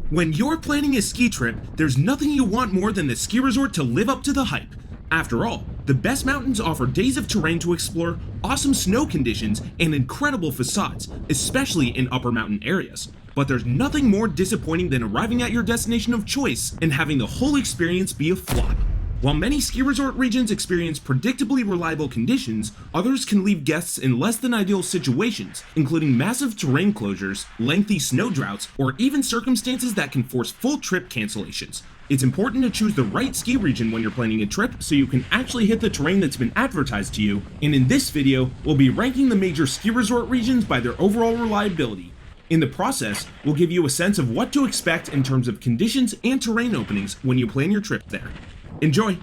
When you're planning a ski trip, there's nothing you want more than the ski resort to live up to the hype. After all, the best mountains offer days of terrain to explore, awesome snow conditions, and incredible facades, especially in upper mountain areas. But there's nothing more disappointing than arriving at your destination of choice and having the whole experience be a flop. While many ski resort regions experience predictably reliable conditions, others can leave guests in less than ideal situations, including massive terrain closures, lengthy snow droughts, or even circumstances that can force full trip cancellations. It's important to choose the right ski region when you're planning a trip so you can actually hit the terrain that's been advertised to you, and in this video, we'll be ranking the major ski resort regions by their overall reliability. In the process, we'll give you a sense of what to expect in terms of conditions and terrain openings when you plan your trip there. Enjoy!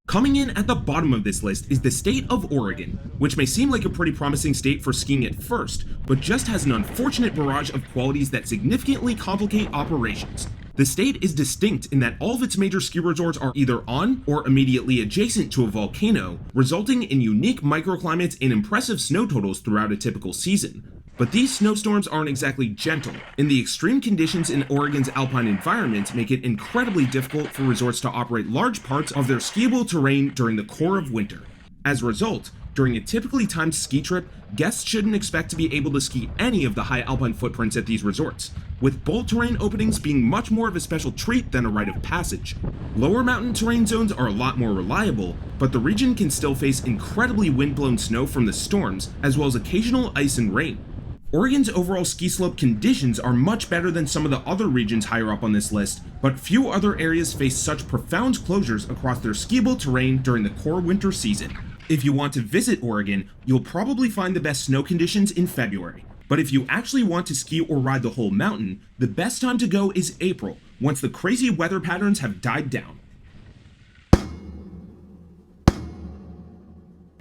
Coming in at the bottom of this list is the state of Oregon, which may seem like a pretty promising state for skiing at first, but just has an unfortunate barrage of qualities that significantly complicate operations. The state is distinct in that all of its major ski resorts are either on or immediately adjacent to a volcano, resulting in unique microclimates and impressive snow totals throughout a typical season. But these snowstorms aren't exactly gentle, and the extreme conditions in Oregon's alpine environment make it incredibly difficult for resorts to operate large parts of their skiable terrain during the core of winter. As a result, during a typically timed ski trip, guests shouldn't expect to be able to ski any of the high alpine footprints at these resorts, with bold terrain openings being much more of a special treat than a rite of passage. Lower mountain terrain zones are a lot more reliable, but the region can still face incredibly wind-blown snow from the storms, as well as occasional ice and rain. Oregon's overall ski slope conditions are much better than some of the other regions higher up on this list, but few other areas face such profound closures across their skiable terrain during the core winter season. If you want to visit Oregon, you'll probably find the best snow conditions in February. But if you actually want to ski or ride the whole mountain, the best time to go is April, once the crazy weather patterns have died down.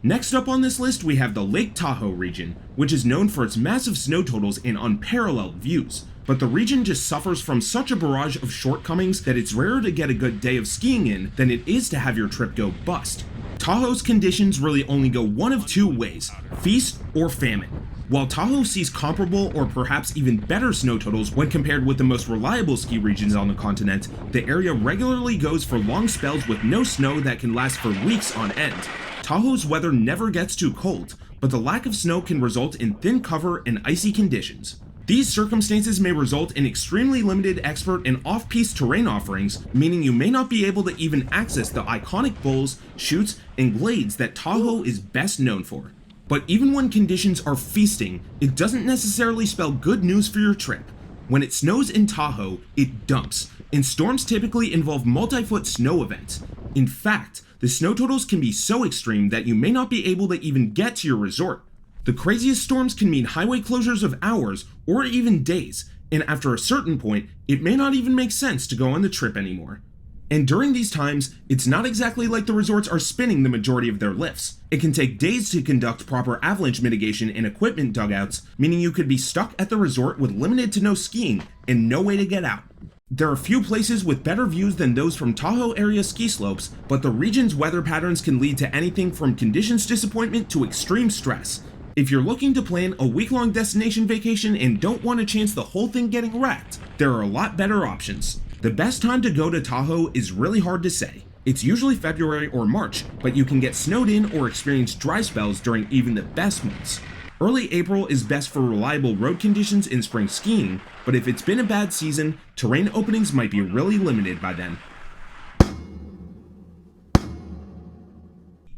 Next up on this list, we have the Lake Tahoe region, which is known for its massive snow totals and unparalleled views. But the region just suffers from such a barrage of shortcomings that it's rarer to get a good day of skiing in than it is to have your trip go bust. Tahoe's conditions really only go one of two ways: feast or famine. While Tahoe sees comparable or perhaps even better snow totals when compared with the most reliable ski regions on the continent, the area regularly goes for long spells with no snow that can last for weeks on end. Tahoe's weather never gets too cold, but the lack of snow can result in thin cover and icy conditions. These circumstances may result in extremely limited expert and off-piste terrain offerings, meaning you may not be able to even access the iconic bowls, chutes, and glades that Tahoe is best known for. But even when conditions are feasting, it doesn't necessarily spell good news for your trip. When it snows in Tahoe, it dumps, and storms typically involve multi-foot snow events. In fact, the snow totals can be so extreme that you may not be able to even get to your resort. The craziest storms can mean highway closures of hours or even days, and after a certain point, it may not even make sense to go on the trip anymore. And during these times, it's not exactly like the resorts are spinning the majority of their lifts. It can take days to conduct proper avalanche mitigation and equipment dugouts, meaning you could be stuck at the resort with limited to no skiing and no way to get out. There are few places with better views than those from Tahoe area ski slopes, but the region's weather patterns can lead to anything from conditions disappointment to extreme stress. If you're looking to plan a week-long destination vacation and don't want to chance the whole thing getting wrecked, there are a lot better options. The best time to go to Tahoe is really hard to say. It's usually February or March, but you can get snowed in or experience dry spells during even the best months. Early April is best for reliable road conditions in spring skiing, but if it's been a bad season, terrain openings might be really limited by then.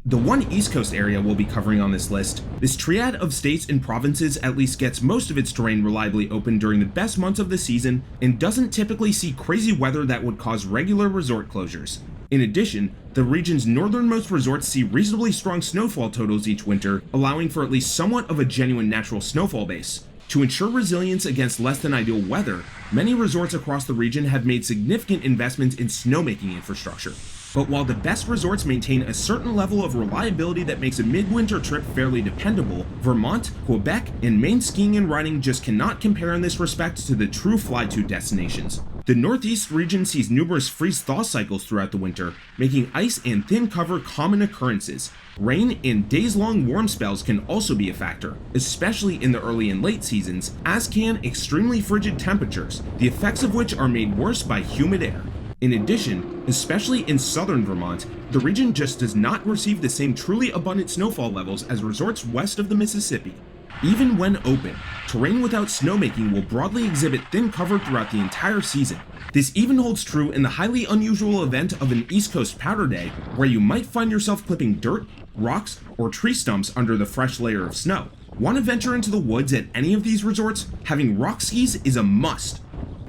The one East Coast area we'll be covering on this list, this triad of states and provinces at least gets most of its terrain reliably open during the best months of the season and doesn't typically see crazy weather that would cause regular resort closures. In addition, the region's northernmost resorts see reasonably strong snowfall totals each winter, allowing for at least somewhat of a genuine natural snowfall base. To ensure resilience against less than ideal weather, many resorts across the region have made significant investments in snowmaking infrastructure. But while the best resorts maintain a certain level of reliability that makes a midwinter trip fairly dependable, Vermont, Quebec, and Maine skiing and riding just cannot compare in this respect to the true fly-to destinations. The Northeast region sees numerous freeze-thaw cycles throughout the winter, making ice and thin cover common occurrences. Rain and days-long warm spells can also be a factor, especially in the early and late seasons, as can extremely frigid temperatures, the effects of which are made worse by humid air. In addition, especially in southern Vermont, the region just does not receive the same truly abundant snowfall levels as resorts west of the Mississippi. Even when open, terrain without snowmaking will broadly exhibit thin cover throughout the entire season. This even holds true in the highly unusual event of an East Coast powder day, where you might find yourself clipping dirt, rocks, or tree stumps under the fresh layer of snow. Want to venture into the woods at any of these resorts? Having rock skis is a must.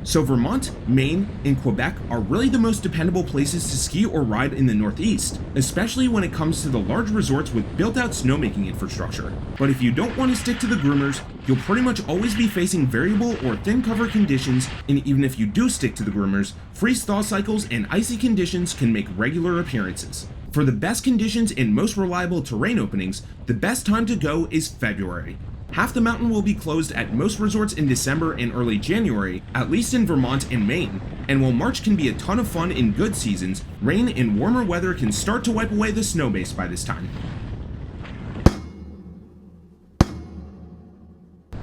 So Vermont, Maine, and Quebec are really the most dependable places to ski or ride in the Northeast, especially when it comes to the large resorts with built-out snowmaking infrastructure. But if you don't want to stick to the groomers, you'll pretty much always be facing variable or thin cover conditions, and even if you do stick to the groomers, freeze-thaw cycles and icy conditions can make regular appearances. For the best conditions and most reliable terrain openings, the best time to go is February. Half the mountain will be closed at most resorts in December and early January, at least in Vermont and Maine, and while March can be a ton of fun in good seasons, rain and warmer weather can start to wipe away the snow base by this time.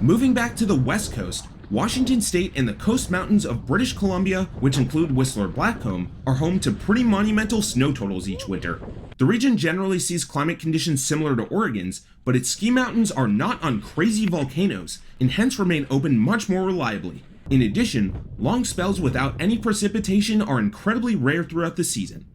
Moving back to the West Coast, Washington State and the coast mountains of British Columbia, which include Whistler Blackcomb, are home to pretty monumental snow totals each winter. The region generally sees climate conditions similar to Oregon's, but its ski mountains are not on crazy volcanoes, and hence remain open much more reliably. In addition, long spells without any precipitation are incredibly rare throughout the season.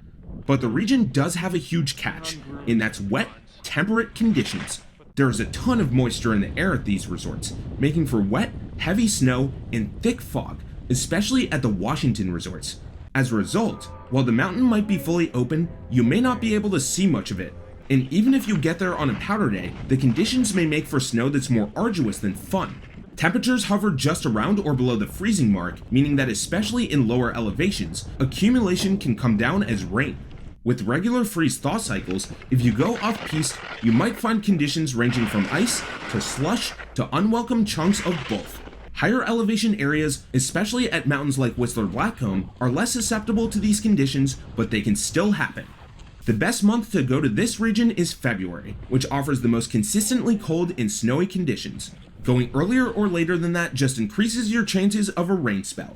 But the region does have a huge catch, and that's wet, temperate conditions. There is a ton of moisture in the air at these resorts, making for wet, heavy snow, and thick fog, especially at the Washington resorts. As a result, while the mountain might be fully open, you may not be able to see much of it. And even if you get there on a powder day, the conditions may make for snow that's more arduous than fun. Temperatures hover just around or below the freezing mark, meaning that especially in lower elevations, accumulation can come down as rain. With regular freeze-thaw cycles, if you go off-piste, you might find conditions ranging from ice to slush to unwelcome chunks of both. Higher elevation areas, especially at mountains like Whistler Blackcomb, are less susceptible to these conditions, but they can still happen. The best month to go to this region is February, which offers the most consistently cold and snowy conditions. Going earlier or later than that just increases your chances of a rain spell.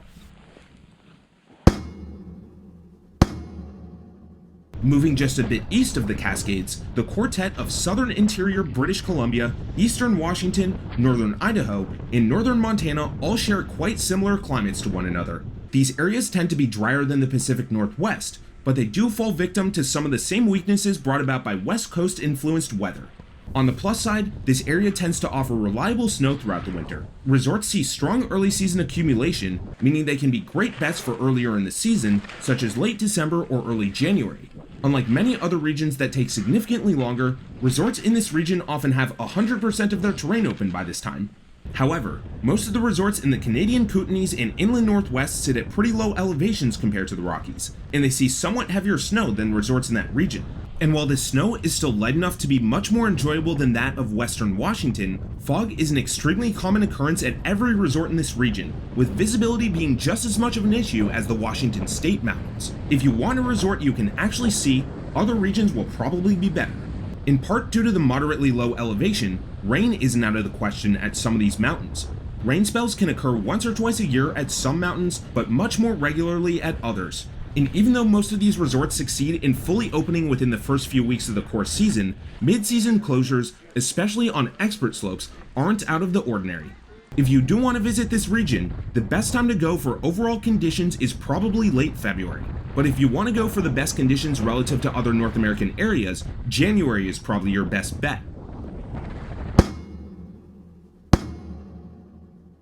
Moving just a bit east of the Cascades, the quartet of southern interior British Columbia, eastern Washington, northern Idaho, and northern Montana all share quite similar climates to one another. These areas tend to be drier than the Pacific Northwest, but they do fall victim to some of the same weaknesses brought about by West Coast influenced weather. On the plus side, this area tends to offer reliable snow throughout the winter. Resorts see strong early season accumulation, meaning they can be great bets for earlier in the season, such as late December or early January. Unlike many other regions that take significantly longer, resorts in this region often have 100% of their terrain open by this time. However, most of the resorts in the Canadian Kootenays and inland Northwest sit at pretty low elevations compared to the Rockies, and they see somewhat heavier snow than resorts in that region. And while this snow is still light enough to be much more enjoyable than that of western Washington, fog is an extremely common occurrence at every resort in this region, with visibility being just as much of an issue as the Washington State mountains. If you want a resort you can actually see, other regions will probably be better. In part due to the moderately low elevation, rain isn't out of the question at some of these mountains. Rain spells can occur once or twice a year at some mountains, but much more regularly at others. And even though most of these resorts succeed in fully opening within the first few weeks of the course season, mid-season closures, especially on expert slopes, aren't out of the ordinary. If you do want to visit this region, the best time to go for overall conditions is probably late February. But if you want to go for the best conditions relative to other North American areas, January is probably your best bet.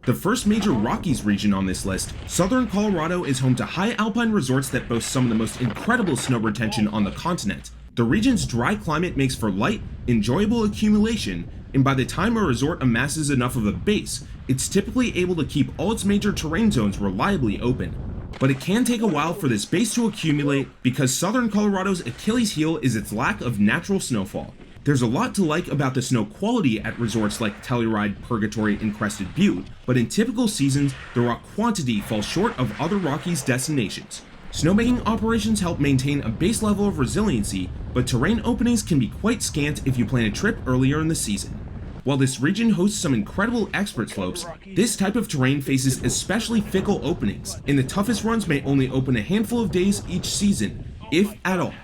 The first major Rockies region on this list, southern Colorado is home to high alpine resorts that boast some of the most incredible snow retention on the continent. The region's dry climate makes for light, enjoyable accumulation, and by the time a resort amasses enough of a base, it's typically able to keep all its major terrain zones reliably open. But it can take a while for this base to accumulate because southern Colorado's Achilles heel is its lack of natural snowfall. There's a lot to like about the snow quality at resorts like Telluride, Purgatory, and Crested Butte, but in typical seasons, the rock quantity falls short of other Rockies destinations. Snowmaking operations help maintain a base level of resiliency, but terrain openings can be quite scant if you plan a trip earlier in the season. While this region hosts some incredible expert slopes, this type of terrain faces especially fickle openings, and the toughest runs may only open a handful of days each season, if at all.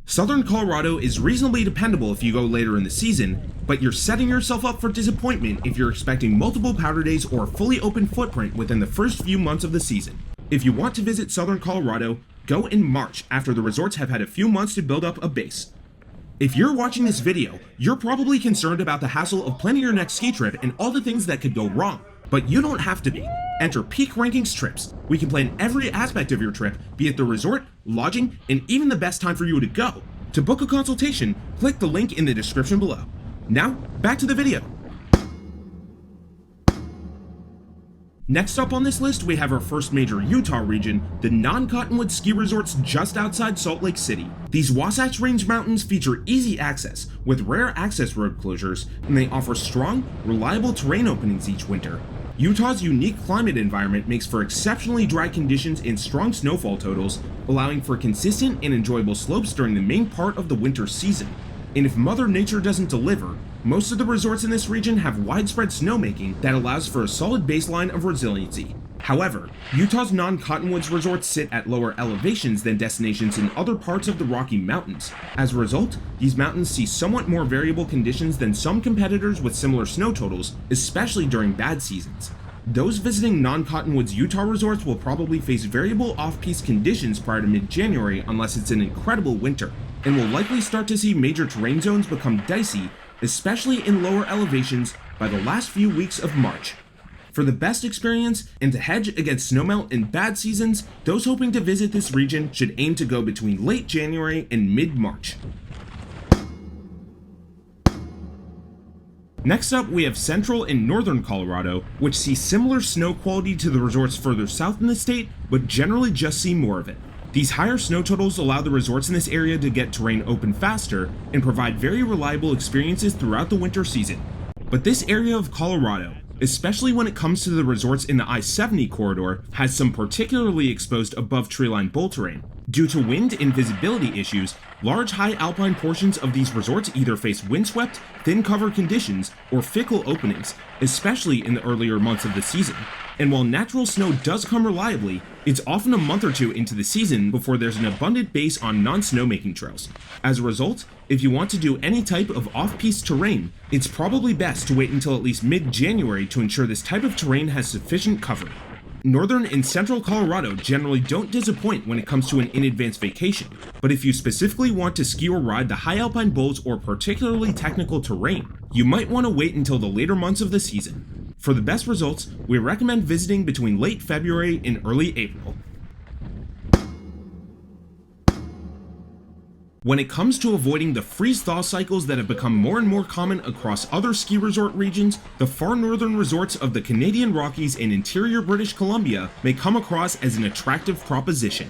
Southern Colorado is reasonably dependable if you go later in the season, but you're setting yourself up for disappointment if you're expecting multiple powder days or a fully open footprint within the first few months of the season. If you want to visit Southern Colorado, go in March after the resorts have had a few months to build up a base. If you're watching this video, you're probably concerned about the hassle of planning your next ski trip and all the things that could go wrong, but you don't have to be. Enter Peak Rankings Trips. We can plan every aspect of your trip, be it the resort, lodging, and even the best time for you to go. To book a consultation, click the link in the description below. Now, back to the video. Next up on this list, we have our first major Utah region, the non-Cottonwood ski resorts just outside Salt Lake City. These Wasatch Range mountains feature easy access, with rare access road closures, and they offer strong, reliable terrain openings each winter. Utah's unique climate environment makes for exceptionally dry conditions and strong snowfall totals, allowing for consistent and enjoyable slopes during the main part of the winter season. And if Mother Nature doesn't deliver, most of the resorts in this region have widespread snowmaking that allows for a solid baseline of resiliency. However, Utah's non-Cottonwoods resorts sit at lower elevations than destinations in other parts of the Rocky Mountains. As a result, these mountains see somewhat more variable conditions than some competitors with similar snow totals, especially during bad seasons. Those visiting non-Cottonwoods Utah resorts will probably face variable off-piste conditions prior to mid-January unless it's an incredible winter, and will likely start to see major terrain zones become dicey, especially in lower elevations, by the last few weeks of March. For the best experience and to hedge against snowmelt in bad seasons, those hoping to visit this region should aim to go between late January and mid-March. Next up, we have central and northern Colorado, which see similar snow quality to the resorts further south in the state, but generally just see more of it. These higher snow totals allow the resorts in this area to get terrain open faster and provide very reliable experiences throughout the winter season. But this area of Colorado, especially when it comes to the resorts in the I-70 corridor, has some particularly exposed above treeline bowl terrain. Due to wind and visibility issues, large high alpine portions of these resorts either face windswept, thin cover conditions, or fickle openings, especially in the earlier months of the season. And while natural snow does come reliably, it's often a month or two into the season before there's an abundant base on non-snowmaking trails. As a result, if you want to do any type of off-piste terrain, it's probably best to wait until at least mid-January to ensure this type of terrain has sufficient cover. Northern and central Colorado generally don't disappoint when it comes to an in-advance vacation, but if you specifically want to ski or ride the high alpine bowls or particularly technical terrain, you might want to wait until the later months of the season. For the best results, we recommend visiting between late February and early April. When it comes to avoiding the freeze-thaw cycles that have become more and more common across other ski resort regions, the far northern resorts of the Canadian Rockies and interior British Columbia may come across as an attractive proposition.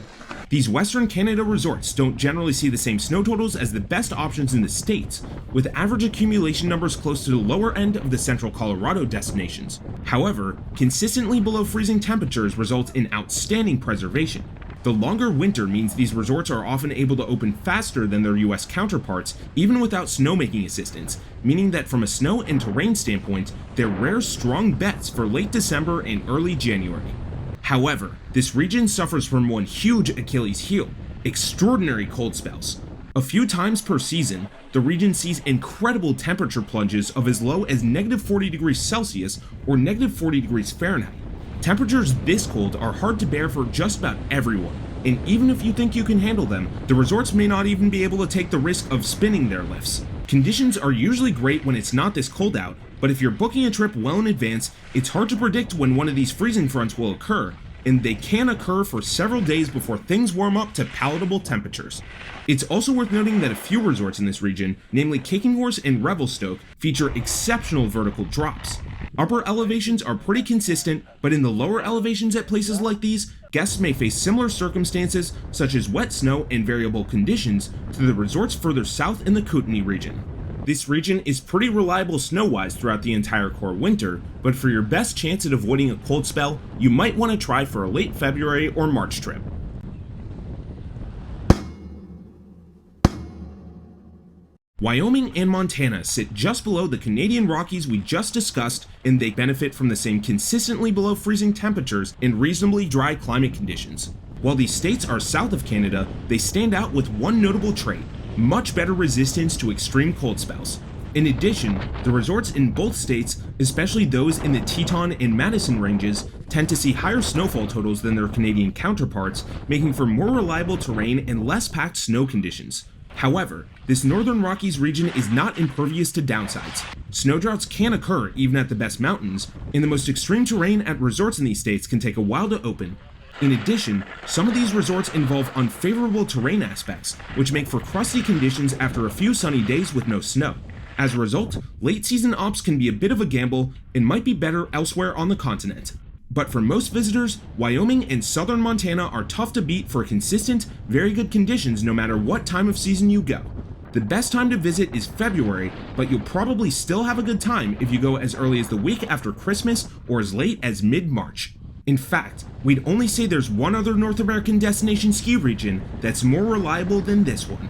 These Western Canada resorts don't generally see the same snow totals as the best options in the States, with average accumulation numbers close to the lower end of the central Colorado destinations. However, consistently below freezing temperatures result in outstanding preservation. The longer winter means these resorts are often able to open faster than their US counterparts, even without snowmaking assistance, meaning that from a snow and terrain standpoint, they're rare strong bets for late December and early January. However, this region suffers from one huge Achilles heel: extraordinary cold spells. A few times per season, the region sees incredible temperature plunges of as low as -40 degrees Celsius or -40 degrees Fahrenheit. Temperatures this cold are hard to bear for just about everyone, and even if you think you can handle them, the resorts may not even be able to take the risk of spinning their lifts. Conditions are usually great when it's not this cold out, but if you're booking a trip well in advance, it's hard to predict when one of these freezing fronts will occur, and they can occur for several days before things warm up to palatable temperatures. It's also worth noting that a few resorts in this region, namely Kicking Horse and Revelstoke, feature exceptional vertical drops. Upper elevations are pretty consistent, but in the lower elevations at places like these, guests may face similar circumstances such as wet snow and variable conditions to the resorts further south in the Kootenay region. This region is pretty reliable snow-wise throughout the entire core winter, but for your best chance at avoiding a cold spell, you might want to try for a late February or March trip. Wyoming and Montana sit just below the Canadian Rockies we just discussed, and they benefit from the same consistently below freezing temperatures and reasonably dry climate conditions. While these states are south of Canada, they stand out with one notable trait: much better resistance to extreme cold spells. In addition, the resorts in both states, especially those in the Teton and Madison ranges, tend to see higher snowfall totals than their Canadian counterparts, making for more reliable terrain and less packed snow conditions. However, this northern Rockies region is not impervious to downsides. Snowdroughts can occur even at the best mountains, and the most extreme terrain at resorts in these states can take a while to open. In addition, some of these resorts involve unfavorable terrain aspects, which make for crusty conditions after a few sunny days with no snow. As a result, late season ops can be a bit of a gamble and might be better elsewhere on the continent. But for most visitors, Wyoming and southern Montana are tough to beat for consistent, very good conditions no matter what time of season you go. The best time to visit is February, but you'll probably still have a good time if you go as early as the week after Christmas or as late as mid-March. In fact, we'd only say there's one other North American destination ski region that's more reliable than this one.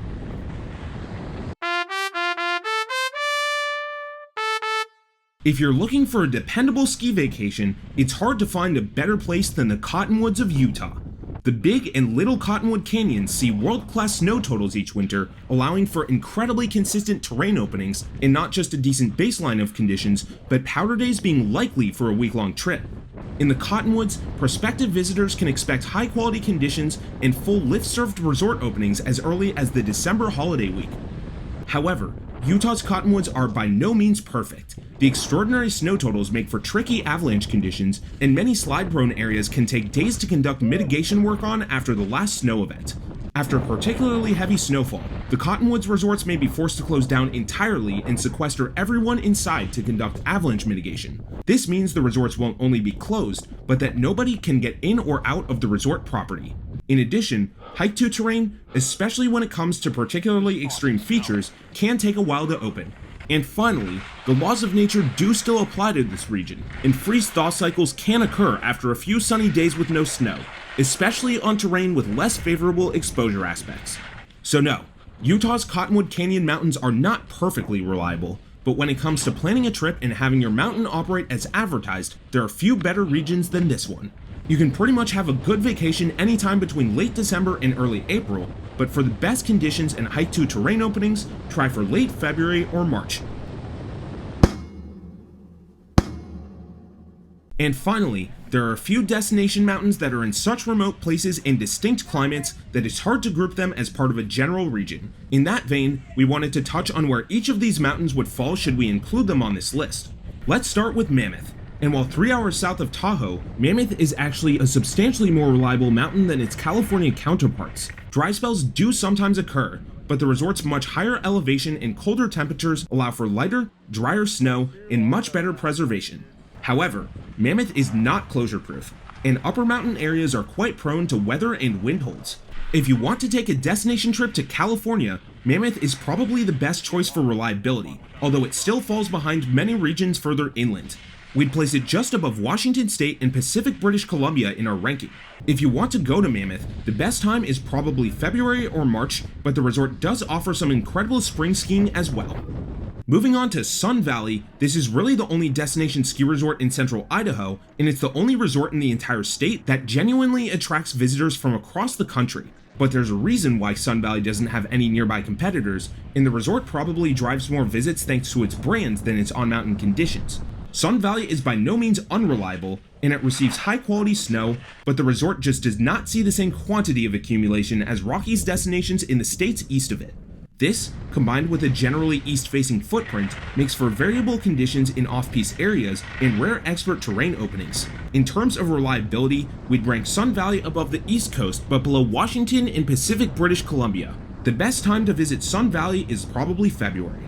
If you're looking for a dependable ski vacation, it's hard to find a better place than the Cottonwoods of Utah. The Big and Little Cottonwood Canyons see world-class snow totals each winter, allowing for incredibly consistent terrain openings and not just a decent baseline of conditions, but powder days being likely for a week-long trip. In the Cottonwoods, prospective visitors can expect high-quality conditions and full lift-served resort openings as early as the December holiday week. However, Utah's Cottonwoods are by no means perfect. The extraordinary snow totals make for tricky avalanche conditions, and many slide-prone areas can take days to conduct mitigation work on after the last snow event. After particularly heavy snowfall, the Cottonwoods resorts may be forced to close down entirely and sequester everyone inside to conduct avalanche mitigation. This means the resorts won't only be closed, but that nobody can get in or out of the resort property. In addition, hike-to terrain, especially when it comes to particularly extreme features, can take a while to open. And finally, the laws of nature do still apply to this region, and freeze-thaw cycles can occur after a few sunny days with no snow, especially on terrain with less favorable exposure aspects. So no, Utah's Cottonwood Canyon mountains are not perfectly reliable, but when it comes to planning a trip and having your mountain operate as advertised, there are few better regions than this one. You can pretty much have a good vacation anytime between late December and early April, but for the best conditions and hike-to terrain openings, try for late February or March. And finally, there are a few destination mountains that are in such remote places and distinct climates that it's hard to group them as part of a general region. In that vein, we wanted to touch on where each of these mountains would fall should we include them on this list. Let's start with Mammoth. And while 3 hours south of Tahoe, Mammoth is actually a substantially more reliable mountain than its California counterparts. Dry spells do sometimes occur, but the resort's much higher elevation and colder temperatures allow for lighter, drier snow and much better preservation. However, Mammoth is not closure-proof, and upper mountain areas are quite prone to weather and wind holds. If you want to take a destination trip to California, Mammoth is probably the best choice for reliability, although it still falls behind many regions further inland. We'd place it just above Washington State and Pacific British Columbia in our ranking. If you want to go to Mammoth, the best time is probably February or March, but the resort does offer some incredible spring skiing as well. Moving on to Sun Valley, this is really the only destination ski resort in central Idaho, and it's the only resort in the entire state that genuinely attracts visitors from across the country. But there's a reason why Sun Valley doesn't have any nearby competitors, and the resort probably drives more visits thanks to its brand than its on-mountain conditions. Sun Valley is by no means unreliable, and it receives high-quality snow, but the resort just does not see the same quantity of accumulation as Rockies destinations in the states east of it. This, combined with a generally east-facing footprint, makes for variable conditions in off-piste areas and rare expert terrain openings. In terms of reliability, we'd rank Sun Valley above the East Coast but below Washington and Pacific British Columbia. The best time to visit Sun Valley is probably February.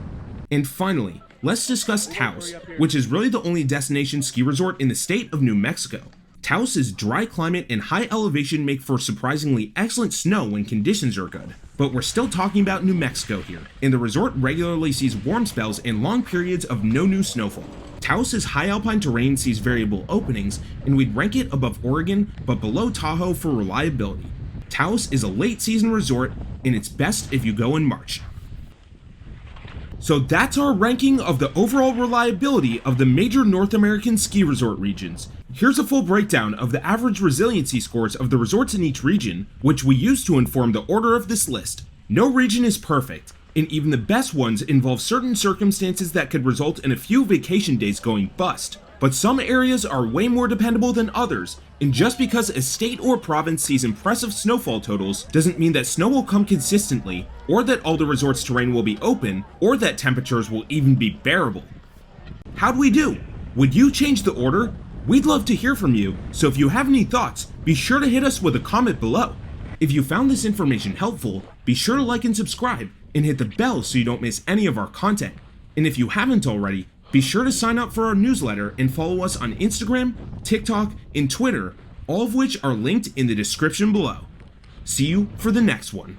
And finally, let's discuss Taos, which is really the only destination ski resort in the state of New Mexico. Taos' dry climate and high elevation make for surprisingly excellent snow when conditions are good. But we're still talking about New Mexico here, and the resort regularly sees warm spells and long periods of no new snowfall. Taos's high alpine terrain sees variable openings, and we'd rank it above Oregon but below Tahoe for reliability. Taos is a late season resort, and it's best if you go in March. So that's our ranking of the overall reliability of the major North American ski resort regions. Here's a full breakdown of the average resiliency scores of the resorts in each region, which we use to inform the order of this list. No region is perfect, and even the best ones involve certain circumstances that could result in a few vacation days going bust. But some areas are way more dependable than others, and just because a state or province sees impressive snowfall totals doesn't mean that snow will come consistently, or that all the resort's terrain will be open, or that temperatures will even be bearable. How'd we do? Would you change the order? We'd love to hear from you, so if you have any thoughts, be sure to hit us with a comment below. If you found this information helpful, be sure to like and subscribe, and hit the bell so you don't miss any of our content. And if you haven't already, be sure to sign up for our newsletter and follow us on Instagram, TikTok, and Twitter, all of which are linked in the description below. See you for the next one.